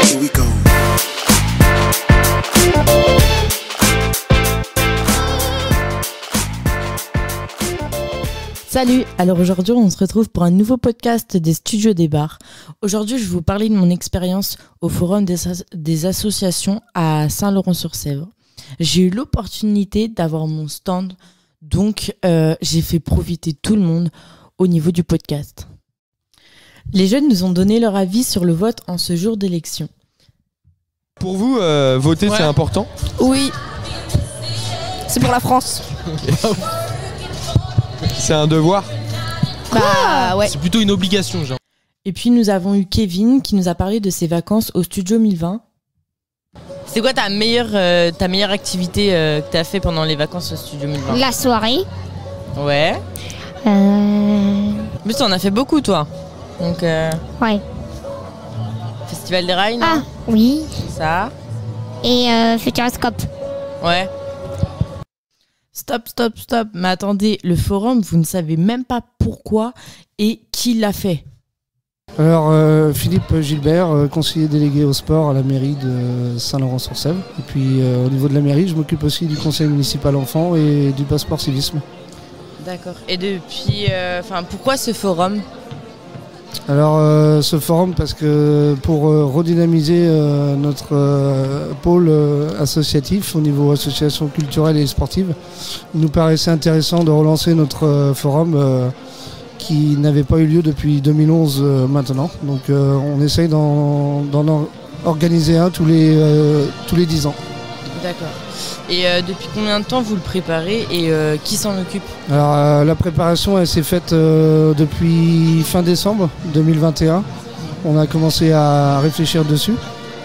Here we go. Salut, alors aujourd'hui on se retrouve pour un nouveau podcast des Studios des Bars. Aujourd'hui je vais vous parler de mon expérience au Forum des associations à Saint-Laurent-sur-Sèvre. J'ai eu l'opportunité d'avoir mon stand, donc j'ai fait profiter tout le monde au niveau du podcast. Les jeunes nous ont donné leur avis sur le vote en ce jour d'élection. Pour vous, voter c'est important ? Oui, c'est pour la France. C'est un devoir ? Bah ouais. C'est plutôt une obligation, genre. Et puis nous avons eu Kevin qui nous a parlé de ses vacances au Studio 1020. C'est quoi ta meilleure activité que t'as fait pendant les vacances au Studio 1020 ? La soirée. Ouais. En plus t'en as fait beaucoup toi. Donc Ouais. Festival des Rails, non ? Ah, oui. Ça. Et Futuroscope. Ouais. Stop. Mais attendez, le forum, vous ne savez même pas pourquoi et qui l'a fait. Alors, Philippe Gilbert, conseiller délégué au sport à la mairie de Saint-Laurent-sur-Sèvre. Et puis, au niveau de la mairie, je m'occupe aussi du conseil municipal enfant et du passeport civisme. D'accord. Et depuis, pourquoi ce forum ? Alors, ce forum, parce que pour redynamiser notre pôle associatif au niveau association culturelle et sportive, il nous paraissait intéressant de relancer notre forum qui n'avait pas eu lieu depuis 2011 maintenant. Donc, on essaye d'en organiser un tous les 10 ans. D'accord. Et depuis combien de temps vous le préparez et qui s'en occupe ? Alors la préparation elle s'est faite depuis fin décembre 2021. On a commencé à réfléchir dessus.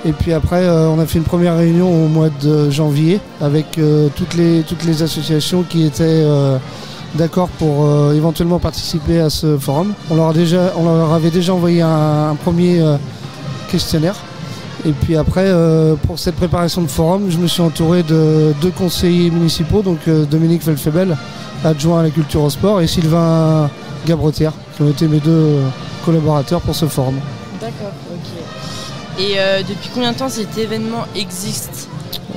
Et puis après on a fait une première réunion au mois de janvier avec toutes les associations qui étaient d'accord pour éventuellement participer à ce forum. On leur avait déjà envoyé un premier questionnaire. Et puis après, pour cette préparation de forum, je me suis entouré de 2 conseillers municipaux, donc Dominique Felfebel, adjoint à la culture au sport, et Sylvain Gabretière, qui ont été mes 2 collaborateurs pour ce forum. D'accord, ok. Et depuis combien de temps cet événement existe ?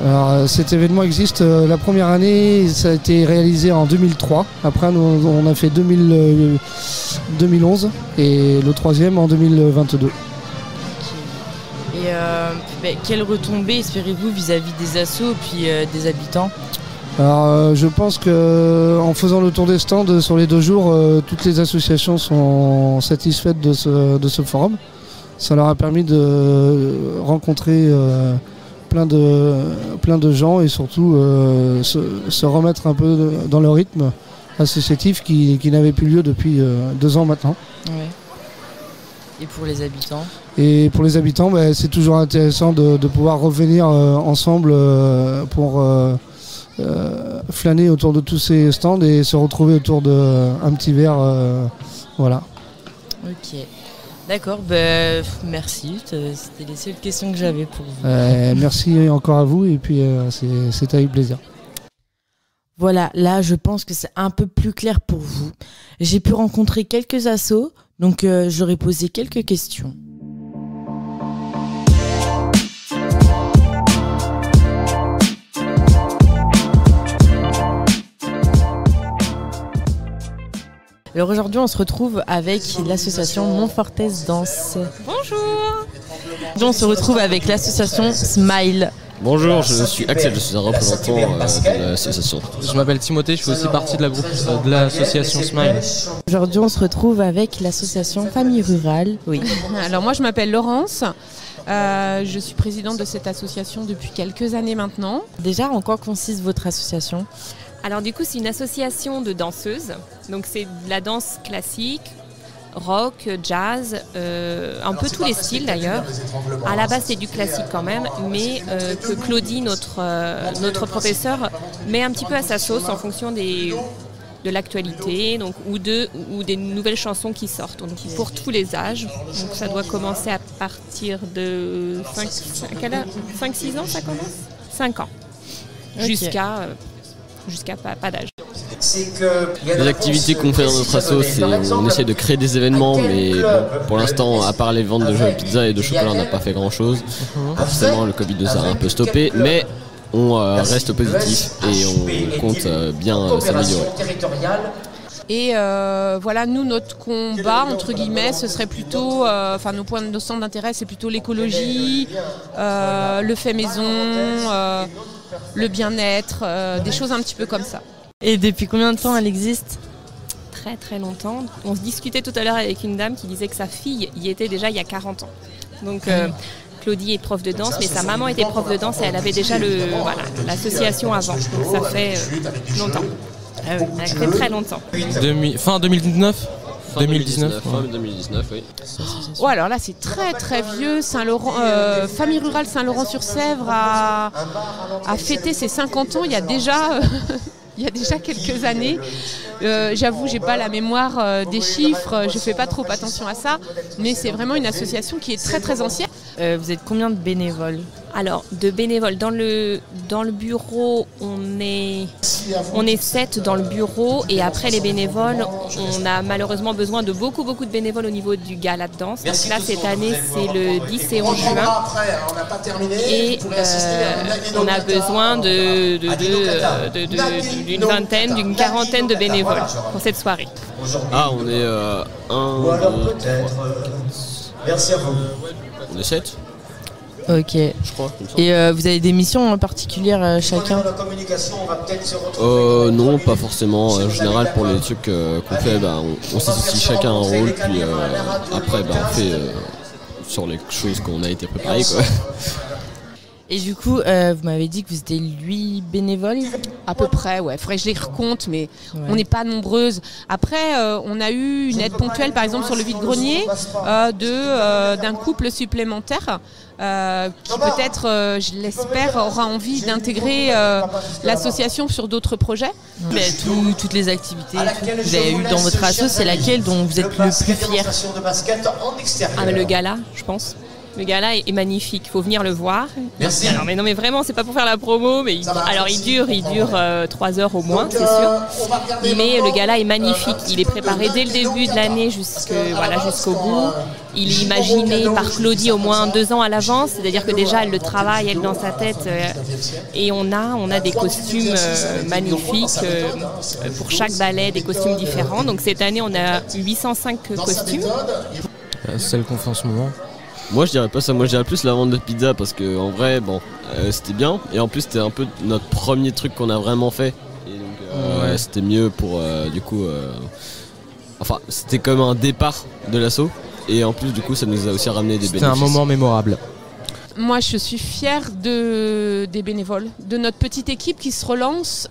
Alors, cet événement existe, la première année, ça a été réalisé en 2003. Après, on a fait 2011 et le troisième en 2022. Et quelles retombées espérez-vous vis-à-vis des assos puis des habitants ? Alors je pense qu'en faisant le tour des stands sur les 2 jours, toutes les associations sont satisfaites de ce forum. Ça leur a permis de rencontrer plein de gens et surtout se remettre un peu dans le rythme associatif qui n'avait plus lieu depuis 2 ans maintenant. Ouais. Et pour les habitants ? Et pour les habitants, c'est toujours intéressant de pouvoir revenir ensemble pour flâner autour de tous ces stands et se retrouver autour d'un petit verre. Voilà. Ok. D'accord, merci. C'était les seules questions que j'avais pour vous. Merci encore à vous et puis c'est avec plaisir. Voilà, là je pense que c'est un peu plus clair pour vous. J'ai pu rencontrer quelques assos, donc j'aurais posé quelques questions. Alors aujourd'hui, on se retrouve avec l'association Montfortès Danse. Bonjour. Aujourd'hui, on se retrouve avec l'association Smile. Bonjour, je suis Axel, je suis un représentant de l'association. Je m'appelle Timothée, je fais aussi partie de l'association Smile. Aujourd'hui, on se retrouve avec l'association Famille Rurale. Oui. Alors moi, je m'appelle Laurence. Je suis présidente de cette association depuis quelques années maintenant. Déjà, en quoi consiste votre association ? Alors du coup, c'est une association de danseuses. Donc c'est de la danse classique, rock, jazz, un peu tous les styles d'ailleurs. À la base, c'est du classique quand même, mais que Claudie, notre professeure, met un petit peu à sa sauce en fonction de l'actualité, donc ou des nouvelles chansons qui sortent. Donc pour tous les âges. Donc ça doit commencer à partir de 5-6 ans, ça commence ? 5 ans. Okay. Jusqu'à pas d'âge. Les activités qu'on fait dans notre asso, c'est on essaie de créer des événements, mais bon, pour l'instant, à part les ventes de pizza et de chocolat, on n'a pas fait grand chose. Forcément, le Covid nous a un peu stoppé, mais on reste positif et on compte bien s'améliorer. Et voilà, nous, notre combat, entre guillemets, ce serait plutôt, nos centres d'intérêt, c'est plutôt l'écologie, le fait maison, le bien-être, des choses un petit peu comme ça. Et depuis combien de temps elle existe ? Très très longtemps. On se discutait tout à l'heure avec une dame qui disait que sa fille y était déjà il y a 40 ans. Donc Claudie est prof de danse, mais sa maman était prof de danse et elle avait déjà l'association avant. Donc ça fait longtemps. Ah oui, elle fait très longtemps. Fin 2019 2019, fin 2019, oui. Oh, alors là, c'est très très vieux. Saint-Laurent, Famille Rurale Saint-Laurent-sur-Sèvre a fêté ses 50 ans il y a déjà... Il y a déjà quelques années. J'avoue, j'ai pas la mémoire des chiffres, je fais pas trop attention à ça, mais c'est vraiment une association qui est très très ancienne. Vous êtes combien de bénévoles ? Alors, de bénévoles, dans le bureau, on est 7 dans le bureau, et après les bénévoles, on a malheureusement besoin de beaucoup de bénévoles au niveau du gala de danse. Donc là, cette année, c'est le 10 et 11 juin. Et on a besoin d'une vingtaine, d'une quarantaine de bénévoles pour cette soirée. Ah, on est 1, 2, 3, 4. On est 7 ? Ok. Je crois. Et vous avez des missions particulières chacun ? Non, pas forcément. En général, pour les trucs qu'on fait, on s'associe chacun un rôle, puis après, on fait sur les choses qu'on a été préparées, quoi. Et du coup, vous m'avez dit que vous étiez 8 bénévoles ? À peu près, ouais. Faudrait que je les recompte, mais on n'est pas nombreuses. Après, on a eu une aide ponctuelle, par exemple, sur le vide-grenier, d'un couple supplémentaire qui peut-être, je l'espère, aura envie d'intégrer l'association sur d'autres projets. Mais toutes les activités que vous avez eues dans votre asso, c'est laquelle dont vous êtes le plus fier ? Le gala, je pense. Le gala est magnifique, il faut venir le voir. Merci. Alors, mais vraiment, c'est pas pour faire la promo, mais il dure 3 heures au moins, c'est sûr. Mais le gala est magnifique, il est préparé dès le début de l'année jusqu'au bout. Il est imaginé par Claudie au moins 2 ans à l'avance, c'est-à-dire que déjà elle le travaille, elle dans sa tête, et on a des costumes magnifiques pour chaque ballet, des costumes différents. Donc cette année, on a 805 costumes. Celle qu'on fait en ce moment. Moi je dirais pas ça, moi je dirais plus la vente de pizza parce que en vrai c'était bien et en plus c'était un peu notre premier truc qu'on a vraiment fait et donc c'était mieux pour c'était comme un départ de l'assaut et en plus du coup ça nous a aussi ramené des bénéfices. C'était un moment mémorable. Moi je suis fière des bénévoles, de notre petite équipe qui se relance.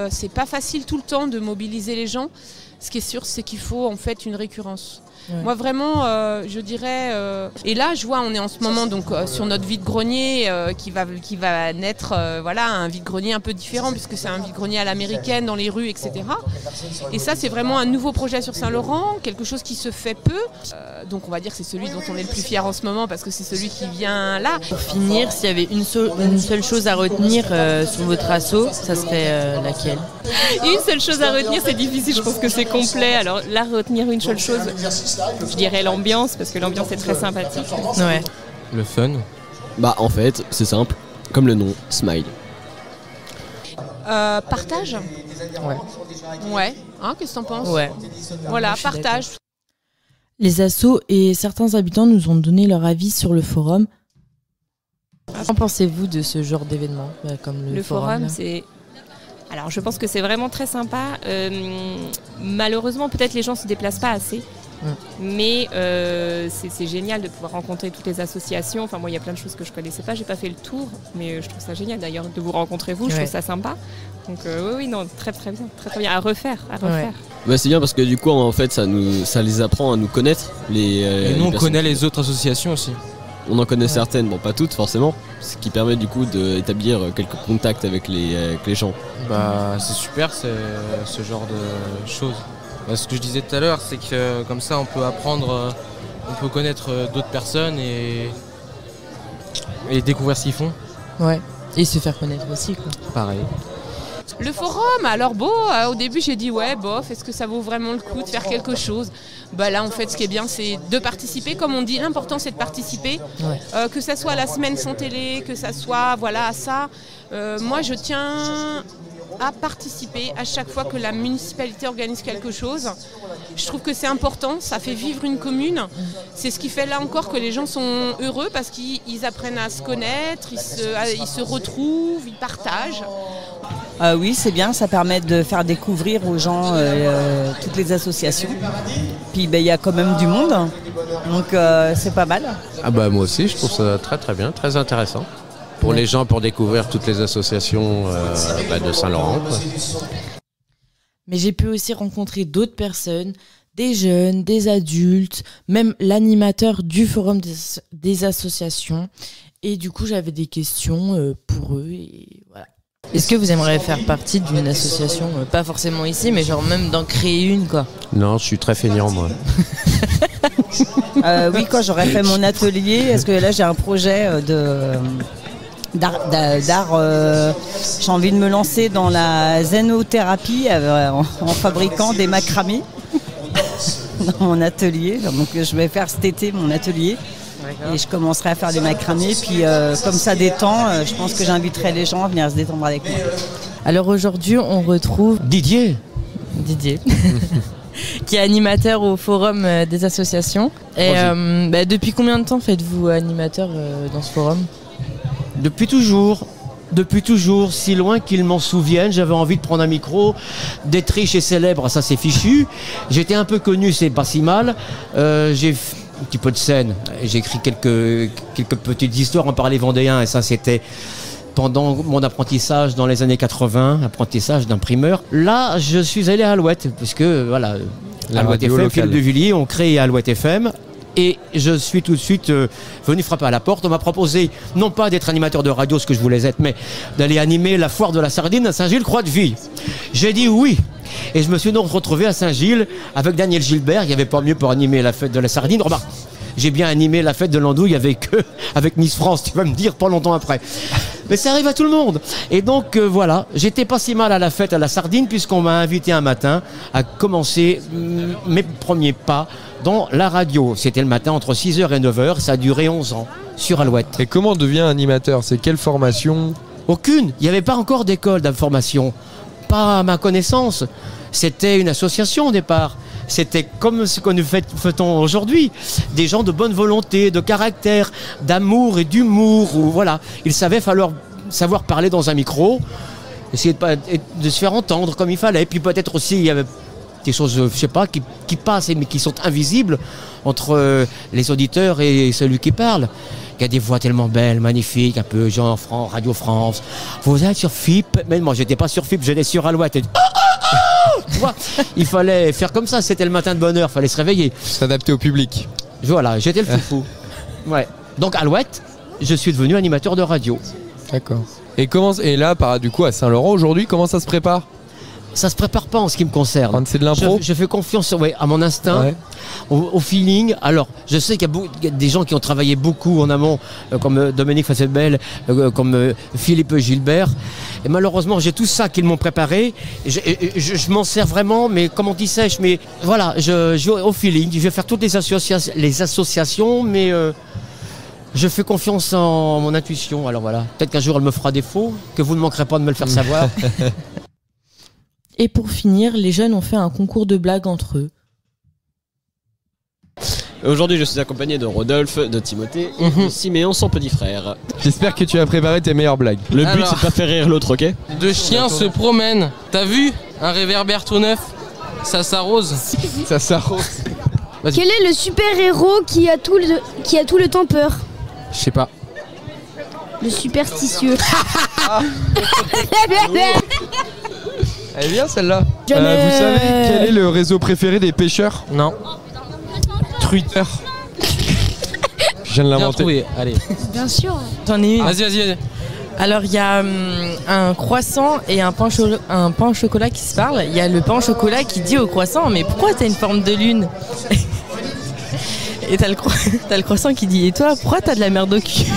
C'est pas facile tout le temps de mobiliser les gens. Ce qui est sûr, c'est qu'il faut en fait une récurrence. Ouais. Moi vraiment, je dirais, et là je vois, on est en ce moment donc sur notre vide-grenier qui va naître, un vide-grenier un peu différent puisque c'est un vide-grenier à l'américaine dans les rues, etc. Et ça c'est vraiment un nouveau projet sur Saint-Laurent, quelque chose qui se fait peu. Donc on va dire que c'est celui dont on est le plus fier en ce moment parce que c'est celui qui vient là. Pour finir, s'il y avait une seule chose à retenir sur votre asso, ça serait laquelle ? Une seule chose à retenir, c'est difficile, je pense que c'est complet. Alors là, retenir une seule chose, je dirais l'ambiance, parce que l'ambiance est très sympathique. Ouais. Le fun. En fait, c'est simple, comme le nom, Smile. Partage ? Ouais. Qu'est-ce que t'en penses ? Ouais. Voilà, partage. Les assos et certains habitants nous ont donné leur avis sur le forum. Qu'en pensez-vous de ce genre d'événement comme le forum c'est... Alors je pense que c'est vraiment très sympa. Malheureusement, peut-être les gens ne se déplacent pas assez. Mais c'est génial de pouvoir rencontrer toutes les associations. Enfin, moi, il y a plein de choses que je ne connaissais pas. Je n'ai pas fait le tour, mais je trouve ça génial d'ailleurs de vous rencontrer vous. Je trouve ça sympa. Donc très très bien. Très bien. À refaire. C'est bien parce que du coup, en fait, ça les apprend à nous connaître. Et nous, on connaît les autres associations aussi. On en connaît certaines, pas toutes forcément, ce qui permet du coup d'établir quelques contacts avec les gens. C'est super ce genre de choses. Ce que je disais tout à l'heure, c'est que comme ça on peut apprendre, on peut connaître d'autres personnes et découvrir ce qu'ils font. Ouais, et se faire connaître aussi, quoi. Pareil. Le forum, alors au début j'ai dit ouais, bof, est-ce que ça vaut vraiment le coup de faire quelque chose ? Là en fait ce qui est bien c'est de participer, comme on dit, l'important c'est de participer, que ça soit à la semaine sans télé, que ça soit à ça. Moi je tiens à participer à chaque fois que la municipalité organise quelque chose. Je trouve que c'est important, ça fait vivre une commune. C'est ce qui fait là encore que les gens sont heureux parce qu'ils apprennent à se connaître, ils se retrouvent, ils partagent. Oui, c'est bien, ça permet de faire découvrir aux gens toutes les associations. Puis il y a quand même du monde, donc c'est pas mal. Moi aussi, je trouve ça très très bien, très intéressant. Pour les gens, pour découvrir toutes les associations de Saint-Laurent. Mais j'ai pu aussi rencontrer d'autres personnes, des jeunes, des adultes, même l'animateur du forum des associations. Et du coup, j'avais des questions pour eux et voilà. Est-ce que vous aimeriez faire partie d'une association, pas forcément ici, mais genre même d'en créer une, quoi ? Non, je suis très feignant, moi. Oui, quand j'aurais fait mon atelier, parce que là j'ai un projet d'art, j'ai envie de me lancer dans la zénothérapie en fabriquant des macramés dans mon atelier. Donc je vais faire cet été mon atelier. Et je commencerai à faire des macramés, puis comme ça détend, je pense que j'inviterai les gens à venir se détendre avec moi. Alors aujourd'hui, on retrouve Didier, qui est animateur au forum des associations. Et depuis combien de temps faites-vous animateur dans ce forum ? Depuis toujours, si loin qu'ils m'en souviennent, j'avais envie de prendre un micro, d'être riche et célèbre, ça c'est fichu. J'étais un peu connu, c'est pas si mal. J'ai un petit peu de scène. J'ai écrit quelques petites histoires en parler vendéen et ça c'était pendant mon apprentissage dans les années 80, apprentissage d'imprimeur. Là, je suis allé à Alouette, parce que voilà, Alouette FM, Philippe de Villiers ont créé Alouette FM. Et je suis tout de suite venu frapper à la porte. On m'a proposé, non pas d'être animateur de radio, ce que je voulais être, mais d'aller animer la foire de la sardine à Saint-Gilles-Croix-de-Vie. J'ai dit oui. Et je me suis donc retrouvé à Saint-Gilles avec Daniel Gilbert. Il n'y avait pas mieux pour animer la fête de la sardine. Remarque, j'ai bien animé la fête de l'andouille avec Miss France, tu vas me dire, pas longtemps après. Mais ça arrive à tout le monde. Et donc voilà, j'étais pas si mal à la fête à la sardine puisqu'on m'a invité un matin à commencer mes premiers pas dans la radio. C'était le matin entre 6h et 9h, ça a duré 11 ans sur Alouette. Et comment on devient animateur ? C'est quelle formation ? Aucune, il n'y avait pas encore d'école d'information, pas à ma connaissance. C'était une association au départ. C'était comme ce que nous faisons aujourd'hui. Des gens de bonne volonté, de caractère, d'amour et d'humour. Voilà. Il savoir parler dans un micro, essayer de se faire entendre comme il fallait. Et puis peut-être aussi, il y avait des choses, je sais pas, qui passent mais qui sont invisibles entre les auditeurs et celui qui parle. Il y a des voix tellement belles, magnifiques, un peu genre Radio France. Vous êtes sur FIP? Mais moi, j'étais pas sur FIP, j'étais sur Alouette. Tu vois, il fallait faire comme ça, c'était le matin de bonne heure, il fallait se réveiller. S'adapter au public. Voilà, j'étais le foufou. Ouais. Donc Alouette, je suis devenu animateur de radio. D'accord. Et là, du coup, à Saint-Laurent aujourd'hui, comment ça se prépare ? Ça se prépare pas en ce qui me concerne. C'est de l'impro ? Je fais confiance à mon instinct, au feeling. Alors, je sais qu'il y a des gens qui ont travaillé beaucoup en amont, comme Dominique Fasselbel, comme Philippe Gilbert. Et malheureusement, j'ai tout ça qu'ils m'ont préparé. Je m'en sers vraiment, mais comme on dit sèche. Mais voilà, je joue au feeling. Je vais faire toutes les associations, mais je fais confiance en mon intuition. Alors voilà, peut-être qu'un jour elle me fera défaut, que vous ne manquerez pas de me le faire savoir. Et pour finir, les jeunes ont fait un concours de blagues entre eux. Aujourd'hui, je suis accompagné de Rodolphe, de Timothée et de Siméon, son petit frère. J'espère que tu as préparé tes meilleures blagues. Le but, c'est de pas faire rire l'autre, ok ? Deux chiens se promènent. T'as vu un réverbère tout neuf ? Ça s'arrose. Ça s'arrose. Quel est le super-héros qui a tout le temps peur ? Je sais pas. Le superstitieux. Elle est bien celle-là. Vous savez quel est le réseau préféré des pêcheurs ? Non. Twitter. Je viens de l'inventer. Bien trouvé, allez. Bien sûr. T'en es une. Vas-y. Alors il y a un croissant et un pain au chocolat qui se parlent. Il y a le pain au chocolat qui dit au croissant, mais pourquoi t'as une forme de lune ? Et t'as le croissant qui dit, et toi, pourquoi t'as de la merde au cul ?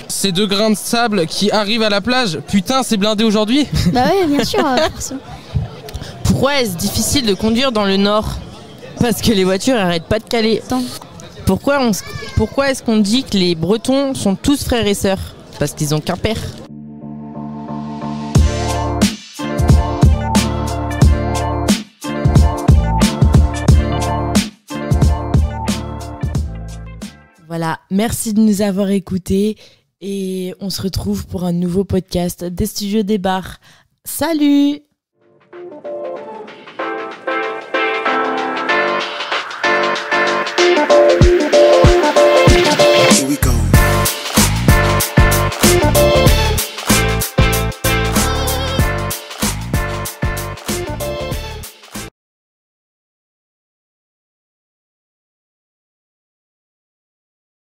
Ces 2 grains de sable qui arrivent à la plage. Putain, c'est blindé aujourd'hui. Bah ouais, bien sûr. Pourquoi est-ce difficile de conduire dans le Nord? Parce que les voitures n'arrêtent pas de caler. Pourquoi est-ce qu'on dit que les Bretons sont tous frères et sœurs? Parce qu'ils ont qu'un père. Voilà, merci de nous avoir écoutés et on se retrouve pour un nouveau podcast des Studios des Bars. Salut!